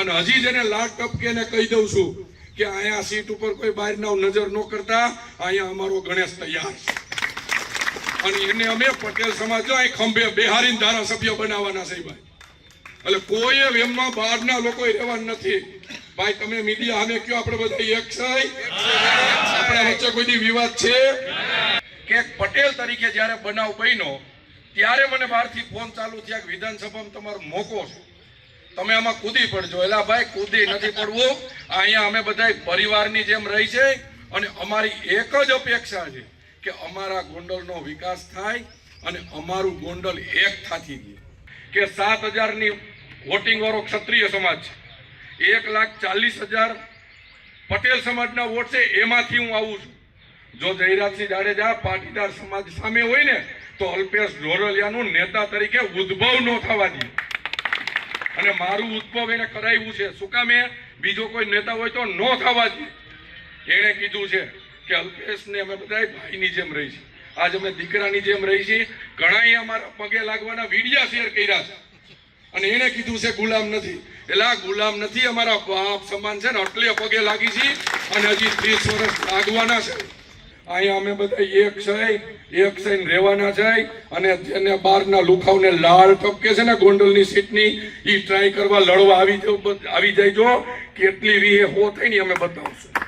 અને હજી જેને લાડ ટપકે ને કહી દઉં છું કે અહીંયા સીટ ઉપર કોઈ બહારના નજર ન કરતા, અહીંયા અમારો ગણેશ તૈયાર છે અને એને અમે પટેલ સમાજ જો અહીં ખંભે બેહારીને ધારાસભ્ય બનાવવાના છે ભાઈ. એટલે કોઈ એમમાં બહારના લોકો રહેવાનું નથી ભાઈ. તમે મીડિયા સામે કયો આપણે બધા એક છે? આપણા વચ્ચે કોઈ વિવાદ છે કે? પટેલ તરીકે જયારે બનાવ બન્યો ત્યારે મને બહારથી ફોન ચાલુ થયા કે વિધાનસભામાં તમારો મોકો છે, તમે આમાં કૂદી પડજો. એલા ભાઈ કૂદી નથી પડવું. અહીંયા અમે બધા પરિવારની જેમ રહી છે અને અમારી એક જ અપેક્ષા છે કે અમારા ગોંડલનો વિકાસ થાય અને અમારું ગોંડલ એક થાથી ગયું. કે 7,000ની વોટિંગ વાળો ક્ષત્રિય સમાજ છે, 1,40,000 પટેલ સમાજના વોટ છે, એમાંથી હું આવું છું. જો જયરાજસિંહ જાડેજા પાટીદાર સમાજ સામે હોય ને તો અલ્પેશ ઢોરલિયાનું નેતા તરીકે ઉદ્ભવ ન થવા દે. અને મારું ઉદ્ભવ એને કરાવ્યું છે. શું કામ? બીજો કોઈ નેતા હોય તો ન થવા દે. એણે કીધું છે કે અલ્પેશને અમે બધા ભાઈની જેમ રહી છીએ, આજ અમે દીકરાની જેમ રહી છીએ. ઘણા અમારા પગે લાગવાના વિડિયા શેર કર્યા છે અને એને કીધું છે ગુલામ નથી. એટલે આ ગુલામ નથી, અમારા બાપ સમાન છે ને, એટલે પગે લાગી છે અને હજી 30 વર્ષ લાગવાના છે. અહીંયા અમે બધા એક થઈને રહેવાના છે. અને જેને બહારના લુખાવને લાળ ટપકે છે ને ગોંડલની સીટની, એ ટ્રાય કરવા લડવા આવી જાય. જો કેટલી વીએ હો થઈ ને અમે બતાવશું.